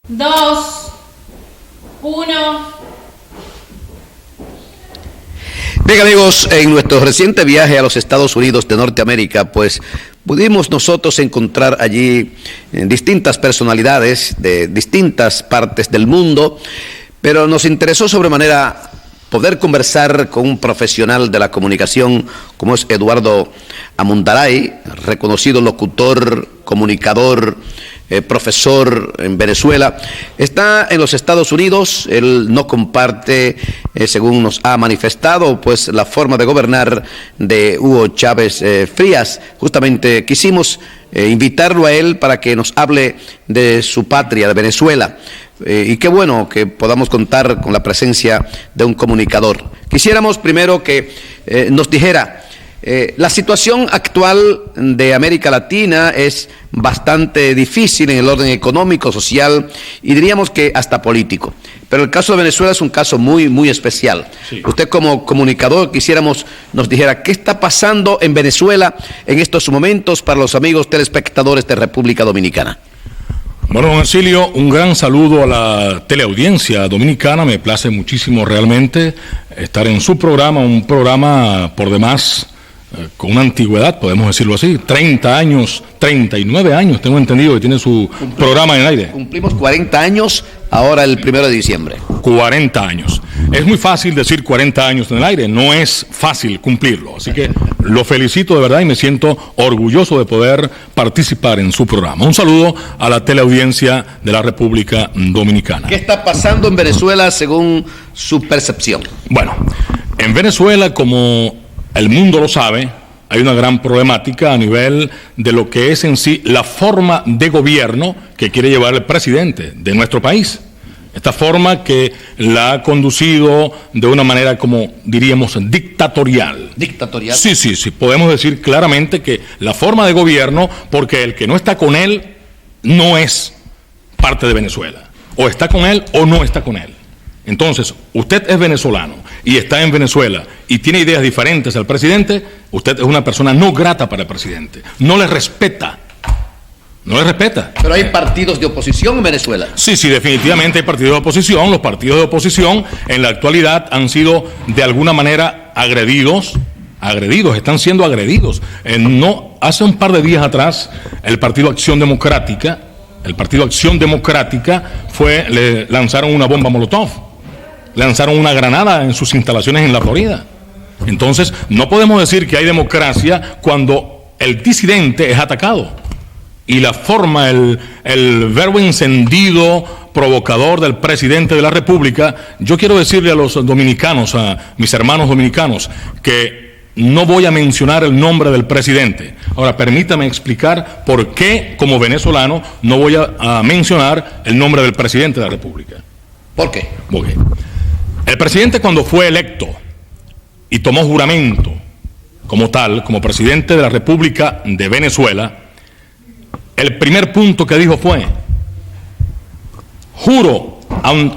2, 1. Bien, amigos, en nuestro reciente viaje a los Estados Unidos de Norteamérica, pues pudimos nosotros encontrar allí distintas personalidades de distintas partes del mundo, pero nos interesó sobremanera poder conversar con un profesional de la comunicación como es Eduardo Amundaray, reconocido locutor, comunicador, profesor en Venezuela. Está en los Estados Unidos. Él no comparte, según nos ha manifestado, pues la forma de gobernar de Hugo Chávez Frías. Justamente quisimos invitarlo a él para que nos hable de su patria, de Venezuela. Y qué bueno que podamos contar con la presencia de un comunicador. Quisiéramos primero que nos dijera, la situación actual de América Latina es bastante difícil en el orden económico, social y diríamos que hasta político. Pero el caso de Venezuela es un caso muy, muy especial. Sí. Usted como comunicador quisiéramos nos dijera qué está pasando en Venezuela en estos momentos para los amigos telespectadores de República Dominicana. Bueno, don Ercilio, un gran saludo a la teleaudiencia dominicana. Me place muchísimo realmente estar en su programa, un programa por demás con una antigüedad, podemos decirlo así, 30 años, 39 años, tengo entendido que tiene su programa en el aire. Cumplimos 40 años ahora el 1 de diciembre. 40 años. Es muy fácil decir 40 años en el aire, no es fácil cumplirlo. Así que lo felicito de verdad y me siento orgulloso de poder participar en su programa. Un saludo a la teleaudiencia de la República Dominicana. ¿Qué está pasando en Venezuela según su percepción? Bueno, en Venezuela, como el mundo lo sabe, hay una gran problemática a nivel de lo que es en sí la forma de gobierno que quiere llevar el presidente de nuestro país. Esta forma que la ha conducido de una manera, como diríamos, dictatorial. ¿Dictatorial? Sí, podemos decir claramente que la forma de gobierno, porque el que no está con él no es parte de Venezuela. O está con él o no está con él. Entonces, usted es venezolano y está en Venezuela y tiene ideas diferentes al presidente, usted es una persona no grata para el presidente. No le respeta. No le respeta. Pero hay partidos de oposición en Venezuela. Sí, definitivamente hay partidos de oposición. Los partidos de oposición en la actualidad han sido de alguna manera agredidos, están siendo agredidos. Hace un par de días atrás, el Partido Acción Democrática le lanzaron una bomba molotov, lanzaron una granada en sus instalaciones en la Florida. Entonces, no podemos decir que hay democracia cuando el disidente es atacado. Y la forma, el verbo encendido, provocador del presidente de la República, yo quiero decirle a los dominicanos, a mis hermanos dominicanos, que no voy a mencionar el nombre del presidente. Ahora, permítame explicar por qué, como venezolano, no voy a mencionar el nombre del presidente de la República. ¿Por qué? Porque el presidente, cuando fue electo y tomó juramento como tal, como presidente de la República de Venezuela, el primer punto que dijo fue: juro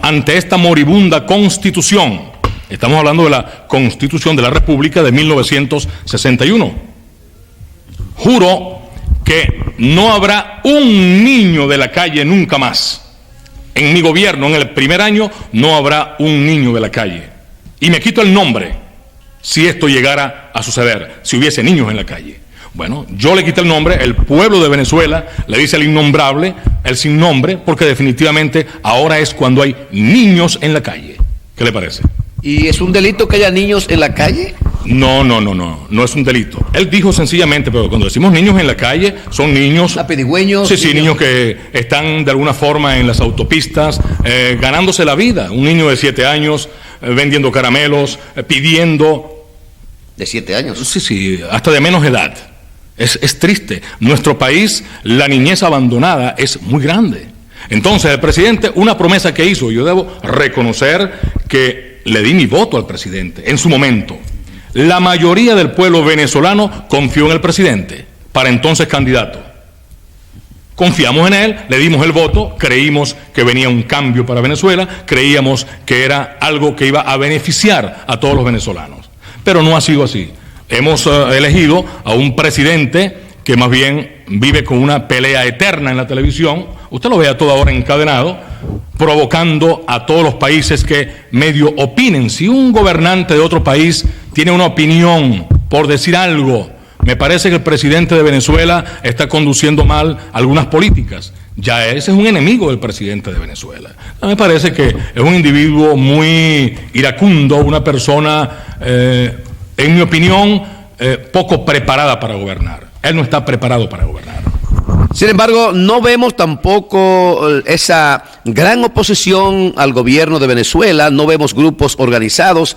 ante esta moribunda Constitución. Estamos hablando de la Constitución de la República de 1961. Juro que no habrá un niño de la calle nunca más. En mi gobierno, en el primer año, no habrá un niño de la calle. Y me quito el nombre si esto llegara a suceder, si hubiese niños en la calle. Bueno, yo le quité el nombre, el pueblo de Venezuela le dice el innombrable, el sin nombre, porque definitivamente ahora es cuando hay niños en la calle. ¿Qué le parece? ¿Y es un delito que haya niños en la calle? No es un delito. Él dijo sencillamente, pero cuando decimos niños en la calle, son niños... ¿Pedigüeños? Sí, niños que están de alguna forma en las autopistas, ganándose la vida. Un niño de 7 años, vendiendo caramelos, pidiendo... ¿De 7 años? Sí, hasta de menos edad. Es triste. Nuestro país, la niñez abandonada es muy grande. Entonces, el presidente, una promesa que hizo, yo debo reconocer que le di mi voto al presidente en su momento. La mayoría del pueblo venezolano confió en el presidente, para entonces candidato. Confiamos en él, le dimos el voto, creímos que venía un cambio para Venezuela, creíamos que era algo que iba a beneficiar a todos los venezolanos. Pero no ha sido así. Hemos elegido a un presidente que más bien vive con una pelea eterna en la televisión. Usted lo ve a toda hora encadenado, provocando a todos los países que medio opinen. Si un gobernante de otro país tiene una opinión por decir algo, me parece que el presidente de Venezuela está conduciendo mal algunas políticas. Ya ese es un enemigo del presidente de Venezuela. Me parece que es un individuo muy iracundo, una persona, en mi opinión, poco preparada para gobernar. Él no está preparado para gobernar. Sin embargo, no vemos tampoco esa gran oposición al gobierno de Venezuela, no vemos grupos organizados.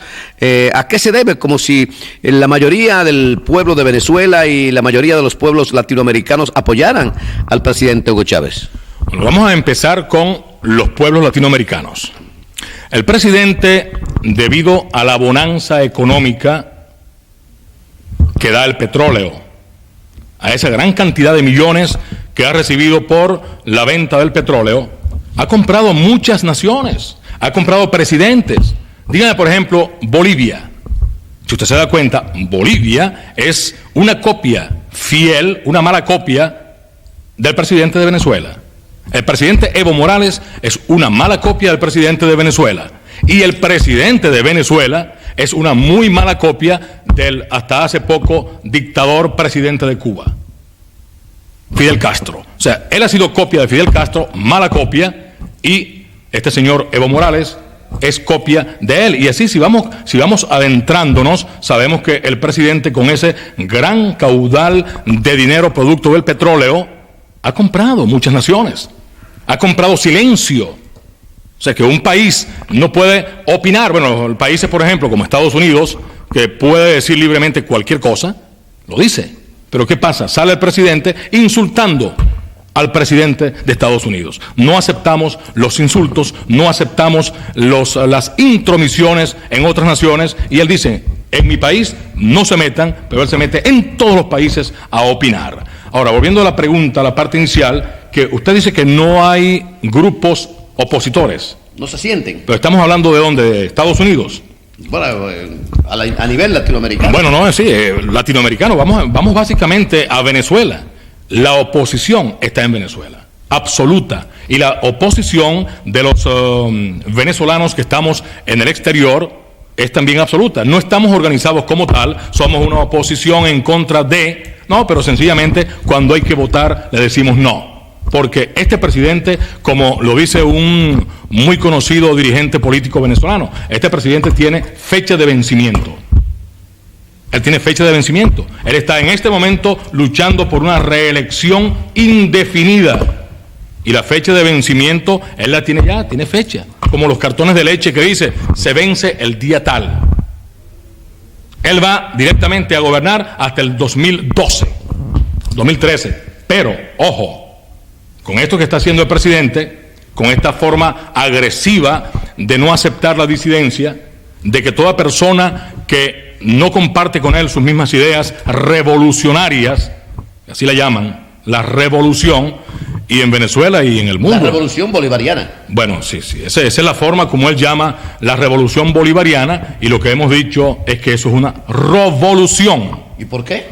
¿A qué se debe? Como si la mayoría del pueblo de Venezuela y la mayoría de los pueblos latinoamericanos apoyaran al presidente Hugo Chávez. Bueno, vamos a empezar con los pueblos latinoamericanos. El presidente, debido a la bonanza económica que da el petróleo, a esa gran cantidad de millones que ha recibido por la venta del petróleo, ha comprado muchas naciones, ha comprado presidentes. Dígame, por ejemplo, Bolivia. Si usted se da cuenta, Bolivia es una copia fiel, una mala copia del presidente de Venezuela. El presidente Evo Morales es una mala copia del presidente de Venezuela. Y el presidente de Venezuela es una muy mala copia del hasta hace poco dictador presidente de Cuba, Fidel Castro. O sea, él ha sido copia de Fidel Castro, mala copia, y este señor Evo Morales es copia de él. Y así, si vamos adentrándonos, sabemos que el presidente, con ese gran caudal de dinero producto del petróleo, ha comprado muchas naciones, ha comprado silencio. O sea, que un país no puede opinar. Bueno, países, por ejemplo, como Estados Unidos, que puede decir libremente cualquier cosa, lo dice. Pero ¿qué pasa? Sale el presidente insultando al presidente de Estados Unidos. No aceptamos los insultos, no aceptamos las intromisiones en otras naciones, y él dice, en mi país no se metan, pero él se mete en todos los países a opinar. Ahora, volviendo a la pregunta, a la parte inicial, que usted dice que no hay grupos opositores. No se sienten. Pero estamos hablando de ¿dónde? ¿De Estados Unidos? Bueno, a nivel latinoamericano. Bueno, no, sí, latinoamericano. Vamos básicamente a Venezuela. La oposición está en Venezuela, absoluta. Y la oposición de los venezolanos que estamos en el exterior es también absoluta. No estamos organizados como tal, somos una oposición en contra de, no, pero sencillamente cuando hay que votar le decimos no. Porque este presidente, como lo dice un muy conocido dirigente político venezolano, este presidente tiene fecha de vencimiento. Él tiene fecha de vencimiento. Él está en este momento luchando por una reelección indefinida. Y la fecha de vencimiento, él la tiene ya, tiene fecha. Como los cartones de leche que dice, se vence el día tal. Él va directamente a gobernar hasta el 2012, 2013. Pero, ojo, con esto que está haciendo el presidente, con esta forma agresiva de no aceptar la disidencia, de que toda persona que no comparte con él sus mismas ideas revolucionarias, así la llaman, la revolución, y en Venezuela y en el mundo. La revolución bolivariana. Bueno, sí, esa es la forma como él llama la revolución bolivariana, y lo que hemos dicho es que eso es una revolución. ¿Y por qué?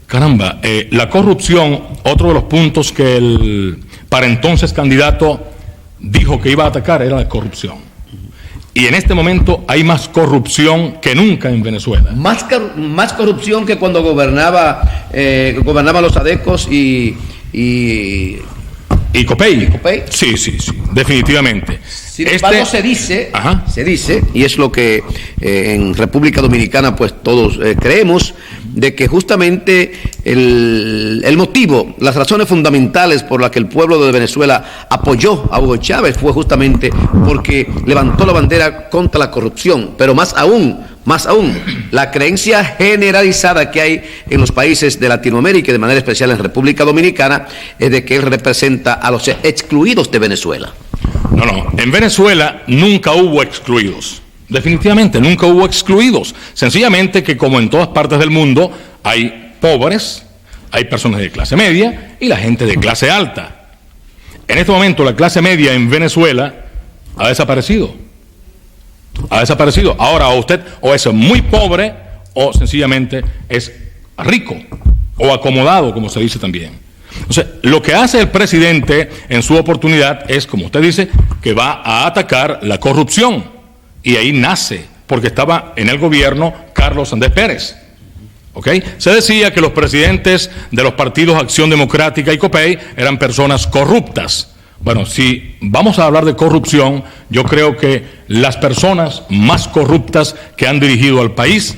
Caramba, la corrupción, otro de los puntos que el para entonces candidato dijo que iba a atacar era la corrupción. Y en este momento hay más corrupción que nunca en Venezuela. Más corrupción que cuando gobernaban los adecos y Copey. Copey. Sí, definitivamente. Sin embargo, se dice, y es lo que en República Dominicana pues todos creemos, de que justamente el motivo, las razones fundamentales por las que el pueblo de Venezuela apoyó a Hugo Chávez fue justamente porque levantó la bandera contra la corrupción, pero más aún, la creencia generalizada que hay en los países de Latinoamérica y de manera especial en República Dominicana es de que él representa a los excluidos de Venezuela. No, en Venezuela nunca hubo excluidos. Definitivamente, nunca hubo excluidos. Sencillamente que, como en todas partes del mundo, hay pobres, hay personas de clase media y la gente de clase alta. En este momento la clase media en Venezuela ha desaparecido. Ahora usted o es muy pobre o sencillamente es rico o acomodado, como se dice también. Entonces, lo que hace el presidente en su oportunidad es, como usted dice, que va a atacar la corrupción. Y ahí nace, porque estaba en el gobierno Carlos Andrés Pérez. ¿Ok? Se decía que los presidentes de los partidos Acción Democrática y COPEI eran personas corruptas. Bueno, si vamos a hablar de corrupción, yo creo que las personas más corruptas que han dirigido al país,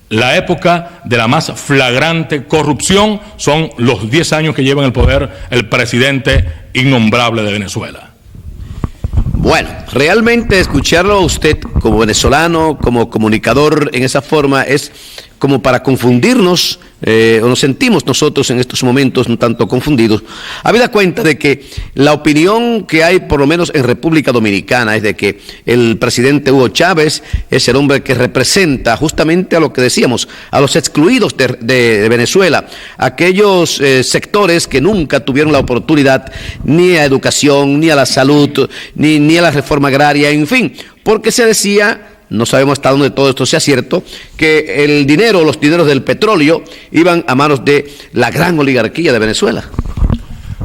la época de la más flagrante corrupción son los 10 años que lleva en el poder el presidente innombrable de Venezuela. Bueno, realmente escucharlo a usted como venezolano, como comunicador en esa forma es como para confundirnos, o nos sentimos nosotros en estos momentos un tanto confundidos, habida cuenta de que la opinión que hay, por lo menos en República Dominicana, es de que el presidente Hugo Chávez es el hombre que representa justamente a lo que decíamos, a los excluidos de Venezuela, aquellos sectores que nunca tuvieron la oportunidad ni a educación, ni a la salud, ni a la reforma agraria, en fin, porque se decía, no sabemos hasta dónde todo esto sea cierto, que el dinero, los dineros del petróleo iban a manos de la gran oligarquía de Venezuela.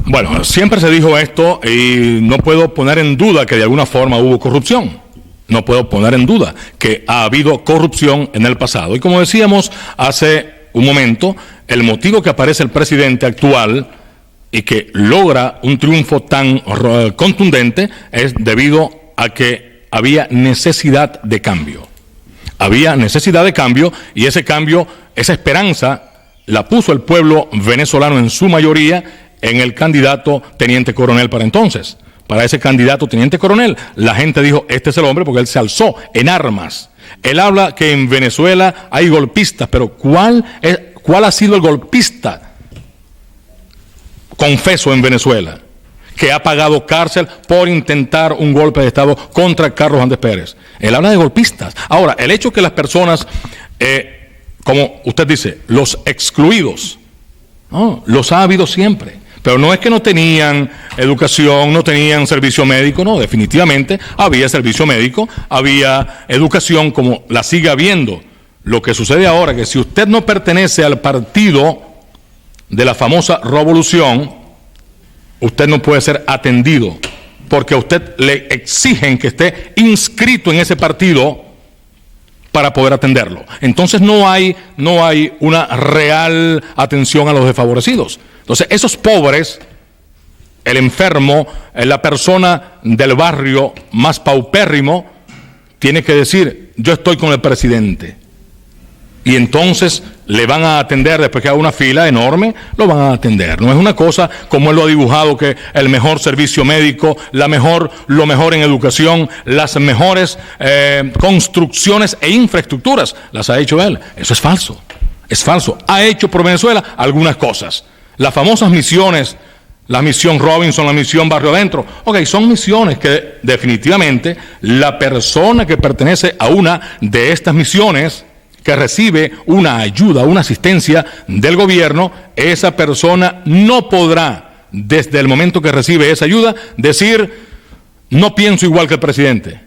Bueno, siempre se dijo esto y no puedo poner en duda que de alguna forma hubo corrupción. No puedo poner en duda que ha habido corrupción en el pasado. Y como decíamos hace un momento, el motivo que aparece el presidente actual y que logra un triunfo tan contundente es debido a que había necesidad de cambio. Había necesidad de cambio y ese cambio, esa esperanza, la puso el pueblo venezolano en su mayoría en el candidato teniente coronel para entonces. Para ese candidato teniente coronel, la gente dijo, este es el hombre, porque él se alzó en armas. Él habla que en Venezuela hay golpistas, pero ¿cuál ha sido el golpista confeso en Venezuela que ha pagado cárcel por intentar un golpe de Estado contra Carlos Andrés Pérez? Él habla de golpistas. Ahora, el hecho que las personas, como usted dice, los excluidos, ¿no? Los ha habido siempre. Pero no es que no tenían educación, no tenían servicio médico, no, definitivamente había servicio médico, había educación como la sigue habiendo. Lo que sucede ahora es que si usted no pertenece al partido de la famosa revolución, usted no puede ser atendido, porque a usted le exigen que esté inscrito en ese partido para poder atenderlo. Entonces no hay una real atención a los desfavorecidos. Entonces esos pobres, el enfermo, la persona del barrio más paupérrimo, tiene que decir, yo estoy con el presidente. Y entonces le van a atender, después que haga una fila enorme, lo van a atender. No es una cosa como él lo ha dibujado, que el mejor servicio médico, lo mejor en educación, las mejores construcciones e infraestructuras, las ha hecho él. Eso es falso, es falso. Ha hecho por Venezuela algunas cosas. Las famosas misiones, la misión Robinson, la misión Barrio Adentro, son misiones que definitivamente la persona que pertenece a una de estas misiones, que recibe una ayuda, una asistencia del gobierno, esa persona no podrá, desde el momento que recibe esa ayuda, decir, no pienso igual que el presidente,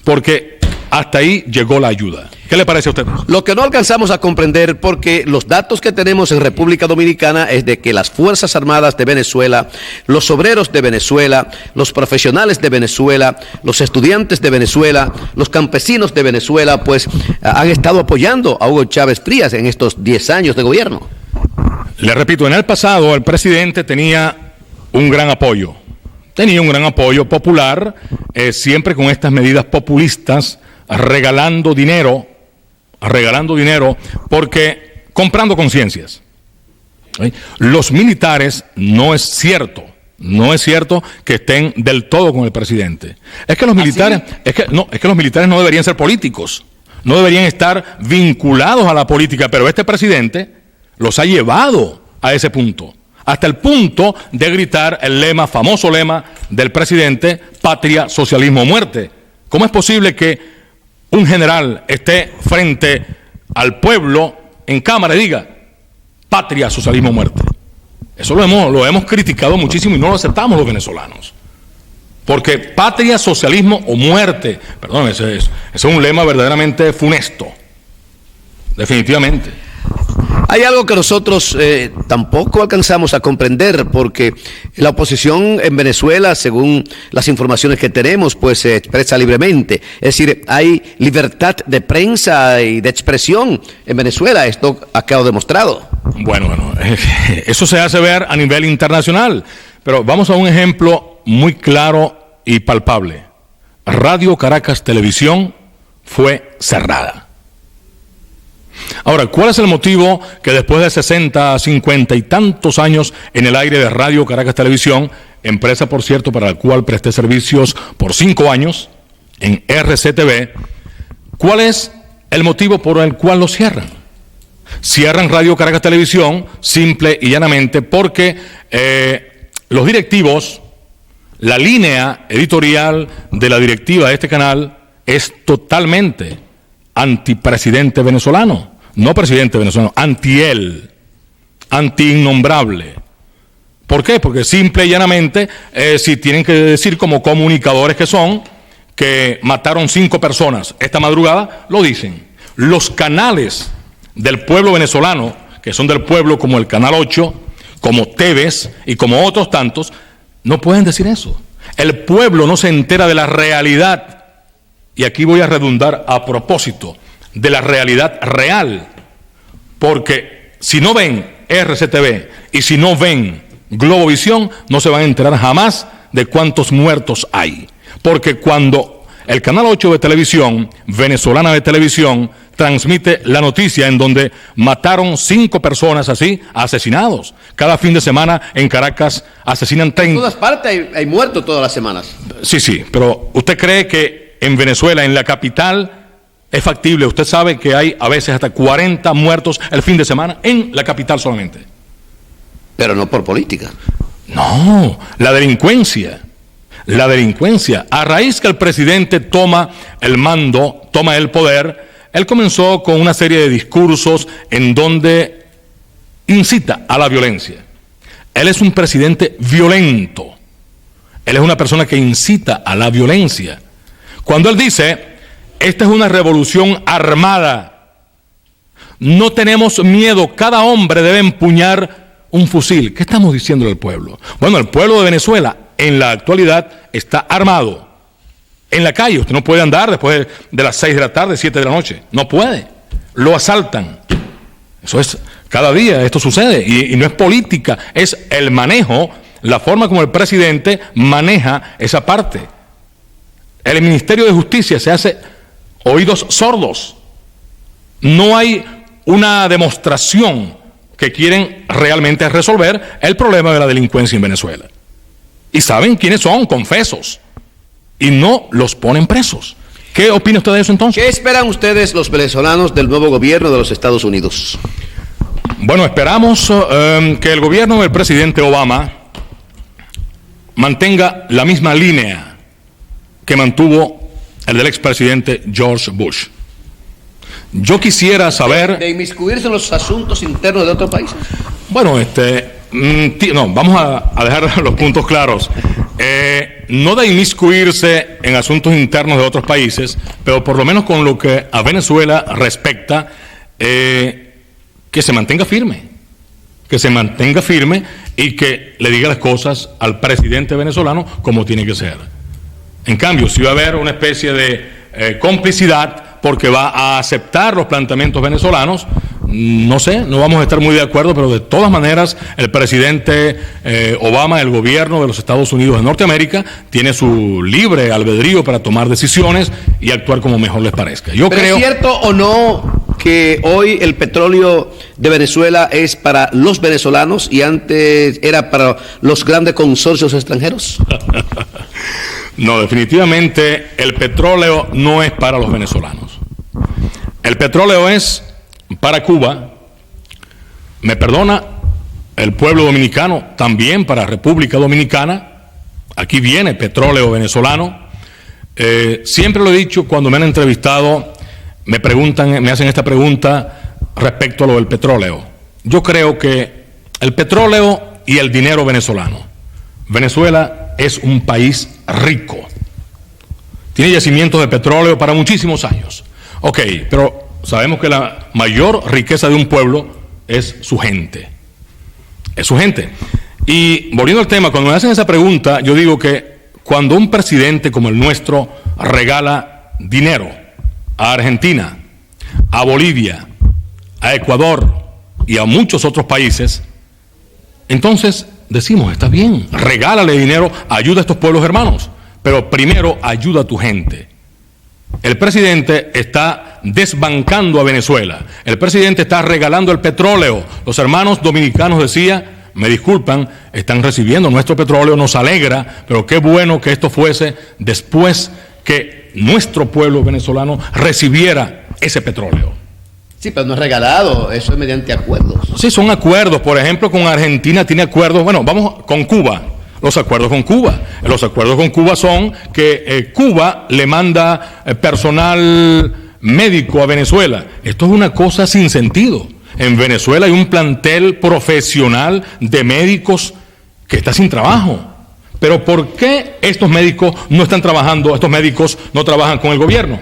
porque hasta ahí llegó la ayuda. ¿Qué le parece a usted? Lo que no alcanzamos a comprender, porque los datos que tenemos en República Dominicana es de que las Fuerzas Armadas de Venezuela, los obreros de Venezuela, los profesionales de Venezuela, los estudiantes de Venezuela, los campesinos de Venezuela, pues han estado apoyando a Hugo Chávez Frías en estos 10 años de gobierno. Le repito, en el pasado el presidente tenía un gran apoyo. Tenía un gran apoyo popular, siempre con estas medidas populistas, regalando dinero, porque comprando conciencias. ¿Sí? Los militares no es cierto que estén del todo con el presidente. Es que los militares, es que los militares no deberían ser políticos, no deberían estar vinculados a la política, pero este presidente los ha llevado a ese punto. Hasta el punto de gritar el famoso lema del presidente, patria, socialismo, muerte. ¿Cómo es posible que un general esté frente al pueblo en cámara y diga, patria, socialismo, muerte? Eso lo hemos criticado muchísimo y no lo aceptamos los venezolanos. Porque patria, socialismo o muerte, perdón, ese es un lema verdaderamente funesto. Definitivamente. Hay algo que nosotros tampoco alcanzamos a comprender, porque la oposición en Venezuela, según las informaciones que tenemos, pues se expresa libremente. Es decir, hay libertad de prensa y de expresión en Venezuela. Esto ha quedado demostrado. Bueno, eso se hace ver a nivel internacional, pero vamos a un ejemplo muy claro y palpable. Radio Caracas Televisión fue cerrada. Ahora, ¿cuál es el motivo que después de 60, 50 y tantos años en el aire de Radio Caracas Televisión, empresa, por cierto, para la cual presté servicios por 5 años en RCTV, cuál es el motivo por el cual lo cierran? Cierran Radio Caracas Televisión simple y llanamente porque los directivos, la línea editorial de la directiva de este canal es totalmente antipresidente venezolano, no presidente venezolano, anti él, anti-innombrable. ¿Por qué? Porque simple y llanamente, si tienen que decir como comunicadores que son, que mataron 5 personas esta madrugada, lo dicen. Los canales del pueblo venezolano, que son del pueblo como el Canal 8, como TVS y como otros tantos, no pueden decir eso. El pueblo no se entera de la realidad. Y aquí voy a redundar a propósito de la realidad real, porque si no ven RCTV y si no ven Globovisión, no se van a enterar jamás de cuántos muertos hay. Porque cuando el Canal 8 de televisión, venezolana de televisión, transmite la noticia en donde mataron 5 personas así, asesinados. Cada fin de semana en Caracas asesinan 30. En todas partes hay muertos todas las semanas. Sí, pero ¿usted cree que en Venezuela, en la capital, es factible? Usted sabe que hay a veces hasta 40 muertos el fin de semana en la capital solamente. Pero no por política. No, la delincuencia. La delincuencia. A raíz que el presidente toma el mando, toma el poder, él comenzó con una serie de discursos en donde incita a la violencia. Él es un presidente violento. Él es una persona que incita a la violencia. Cuando él dice, esta es una revolución armada, no tenemos miedo, cada hombre debe empuñar un fusil. ¿Qué estamos diciendo al pueblo? Bueno, el pueblo de Venezuela en la actualidad está armado. En la calle, usted no puede andar después de las 6 de la tarde, 7 de la noche. No puede. Lo asaltan. Eso es, cada día esto sucede. Y no es política, es el manejo, la forma como el presidente maneja esa parte. El Ministerio de Justicia se hace oídos sordos. No hay una demostración que quieren realmente resolver el problema de la delincuencia en Venezuela. Y saben quiénes son, confesos. Y no los ponen presos. ¿Qué opina usted de eso entonces? ¿Qué esperan ustedes los venezolanos del nuevo gobierno de los Estados Unidos? Bueno, esperamos que el gobierno del presidente Obama mantenga la misma línea que mantuvo el del expresidente George Bush. Yo quisiera saber... ¿De inmiscuirse en los asuntos internos de otros países? Bueno, no, vamos a dejar los puntos claros. No de inmiscuirse en asuntos internos de otros países, pero por lo menos con lo que a Venezuela respecta, que se mantenga firme. Que se mantenga firme y que le diga las cosas al presidente venezolano como tiene que ser. En cambio, si va a haber una especie de complicidad porque va a aceptar los planteamientos venezolanos, no sé, no vamos a estar muy de acuerdo, pero de todas maneras el presidente Obama, el gobierno de los Estados Unidos de Norteamérica, tiene su libre albedrío para tomar decisiones y actuar como mejor les parezca. ¿Pero es cierto o no que hoy el petróleo de Venezuela es para los venezolanos y antes era para los grandes consorcios extranjeros? No, definitivamente el petróleo no es para los venezolanos. El petróleo es para Cuba, me perdona, el pueblo dominicano, también para República Dominicana. Aquí viene petróleo venezolano. Siempre lo he dicho cuando me han entrevistado, me preguntan, me hacen esta pregunta respecto a lo del petróleo. Yo creo que el petróleo y el dinero venezolano. Venezuela es un país rico. Tiene yacimientos de petróleo para muchísimos años. Ok, pero sabemos que la mayor riqueza de un pueblo es su gente. Es su gente. Y volviendo al tema, cuando me hacen esa pregunta, yo digo que cuando un presidente como el nuestro regala dinero a Argentina, a Bolivia, a Ecuador y a muchos otros países, entonces decimos, está bien, regálale dinero, ayuda a estos pueblos hermanos, pero primero ayuda a tu gente. El presidente está desbancando a Venezuela, el presidente está regalando el petróleo. Los hermanos dominicanos, decía, me disculpan, están recibiendo nuestro petróleo, nos alegra, pero qué bueno que esto fuese después que nuestro pueblo venezolano recibiera ese petróleo. Sí, pero no es regalado, eso es mediante acuerdos. Sí, son acuerdos. Por ejemplo, con Argentina tiene acuerdos, bueno, vamos con Cuba, los acuerdos con Cuba. Los acuerdos con Cuba son que Cuba le manda personal médico a Venezuela. Esto es una cosa sin sentido. En Venezuela hay un plantel profesional de médicos que está sin trabajo. Pero ¿por qué estos médicos no están trabajando, estos médicos no trabajan con el gobierno?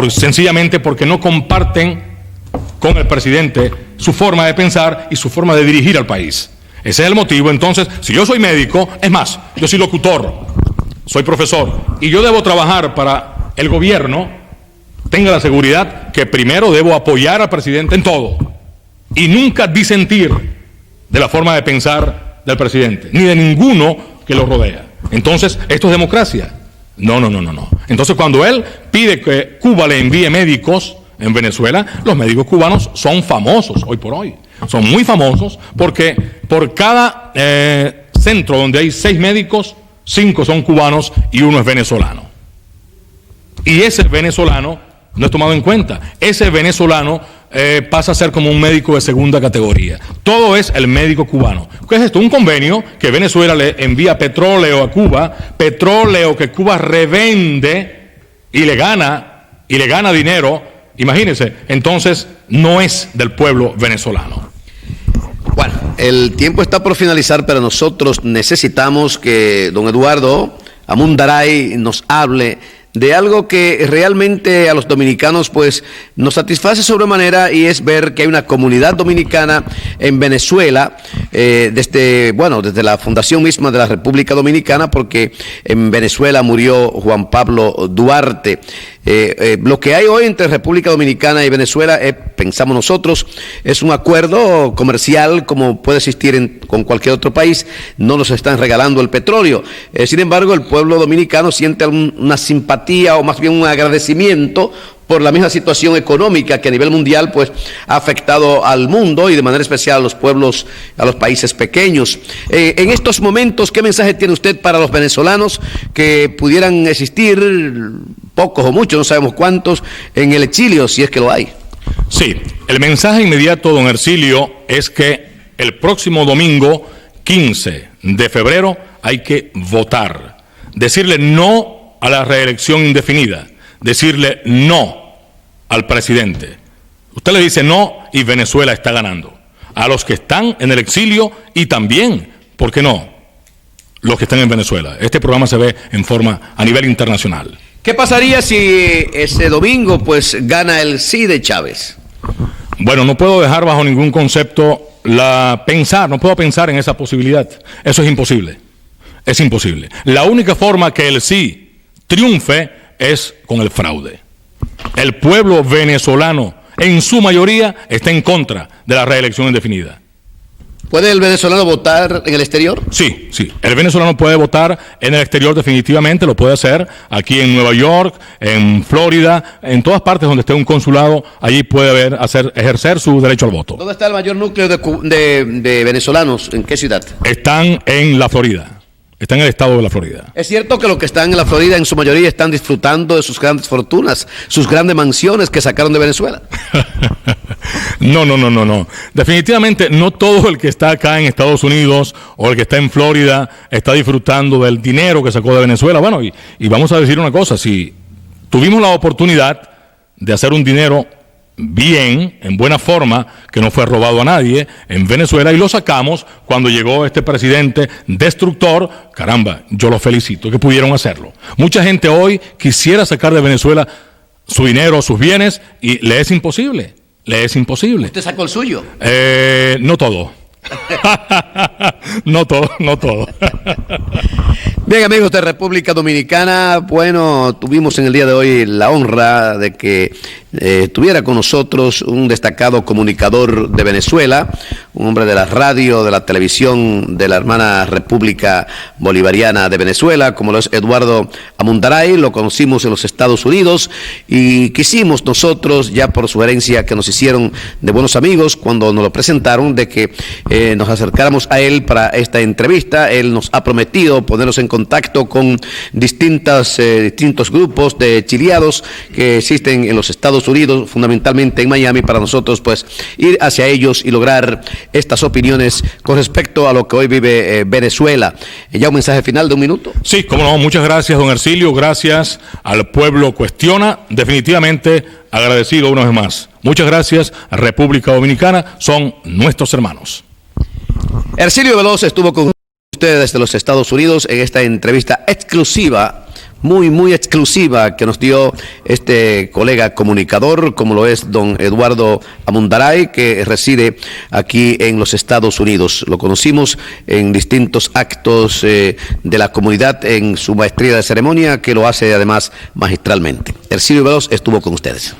Sencillamente porque no comparten con el presidente su forma de pensar y su forma de dirigir al país. Ese es el motivo. Entonces, si yo soy médico, es más, yo soy locutor, soy profesor, y yo debo trabajar para el gobierno, tenga la seguridad que primero debo apoyar al presidente en todo y nunca disentir de la forma de pensar del presidente, ni de ninguno que lo rodea. Entonces, ¿esto es democracia? No. Entonces, cuando él pide que Cuba le envíe médicos en Venezuela, los médicos cubanos son famosos hoy por hoy. Son muy famosos porque por cada centro donde hay 6 médicos, 5 son cubanos y 1 es venezolano. Y ese venezolano no es tomado en cuenta. Ese venezolano pasa a ser como un médico de segunda categoría. Todo es el médico cubano. ¿Qué es esto? Un convenio que Venezuela le envía petróleo a Cuba, petróleo que Cuba revende y le gana dinero. Imagínense, entonces no es del pueblo venezolano. Bueno, el tiempo está por finalizar, pero nosotros necesitamos que don Eduardo Amundaray nos hable de algo que realmente a los dominicanos pues nos satisface sobremanera, y es ver que hay una comunidad dominicana en Venezuela desde la fundación misma de la República Dominicana, porque en Venezuela murió Juan Pablo Duarte. Lo que hay hoy entre República Dominicana y Venezuela, pensamos nosotros, es un acuerdo comercial como puede existir con cualquier otro país. No nos están regalando el petróleo. Sin embargo, el pueblo dominicano siente una simpatía, o más bien un agradecimiento por la misma situación económica que a nivel mundial pues ha afectado al mundo, y de manera especial a los pueblos, a los países pequeños. En estos momentos, ¿qué mensaje tiene usted para los venezolanos que pudieran existir, pocos o muchos, no sabemos cuántos, en el exilio, si es que lo hay? Sí, el mensaje inmediato, don Hercilio, es que el próximo domingo 15 de febrero hay que votar, decirle no a la reelección indefinida, decirle no al presidente. Usted le dice no y Venezuela está ganando. A los que están en el exilio y también, ¿por qué no?, los que están en Venezuela. Este programa se ve en forma a nivel internacional. ¿Qué pasaría si ese domingo pues gana el sí de Chávez? Bueno, no puedo dejar bajo ningún concepto no puedo pensar en esa posibilidad. Eso es imposible. Es imposible. La única forma que el sí triunfe es con el fraude. El pueblo venezolano, en su mayoría, está en contra de la reelección indefinida. ¿Puede el venezolano votar en el exterior? Sí. El venezolano puede votar en el exterior definitivamente, lo puede hacer aquí en Nueva York, en Florida, en todas partes donde esté un consulado, allí puede ejercer su derecho al voto. ¿Dónde está el mayor núcleo de venezolanos? ¿En qué ciudad? Están en la Florida. Está en el estado de la Florida. ¿Es cierto que los que están en la Florida en su mayoría están disfrutando de sus grandes fortunas, sus grandes mansiones que sacaron de Venezuela? No. Definitivamente no todo el que está acá en Estados Unidos o el que está en Florida está disfrutando del dinero que sacó de Venezuela. Bueno, y vamos a decir una cosa, si tuvimos la oportunidad de hacer un dinero bien, en buena forma, que no fue robado a nadie en Venezuela, y lo sacamos cuando llegó este presidente destructor, caramba, yo los felicito que pudieron hacerlo. Mucha gente hoy quisiera sacar de Venezuela su dinero, sus bienes, y le es imposible. Le es imposible. ¿Usted sacó el suyo? No todo. No todo, no todo. Bien, amigos de República Dominicana, bueno, tuvimos en el día de hoy la honra de que estuviera con nosotros un destacado comunicador de Venezuela, un hombre de la radio, de la televisión de la hermana República Bolivariana de Venezuela, como lo es Eduardo Amundaray. Lo conocimos en los Estados Unidos y quisimos nosotros, ya por sugerencia que nos hicieron de buenos amigos cuando nos lo presentaron, de que nos acercáramos a él para esta entrevista. Él nos ha prometido ponernos en contacto con distintos grupos de exiliados que existen en los Estados Unidos, fundamentalmente en Miami, para nosotros pues ir hacia ellos y lograr estas opiniones con respecto a lo que hoy vive Venezuela. Ya un mensaje final de 1 minuto. Sí, cómo no, muchas gracias, don Ercilio, gracias al pueblo Cuestiona, definitivamente agradecido una vez más. Muchas gracias, República Dominicana, son nuestros hermanos. Ercilio Veloz estuvo con ustedes desde los Estados Unidos en esta entrevista exclusiva, muy exclusiva, que nos dio este colega comunicador, como lo es don Eduardo Amundaray, que reside aquí en los Estados Unidos. Lo conocimos en distintos actos de la comunidad en su maestría de ceremonia, que lo hace además magistralmente. Ercilio Veloz estuvo con ustedes.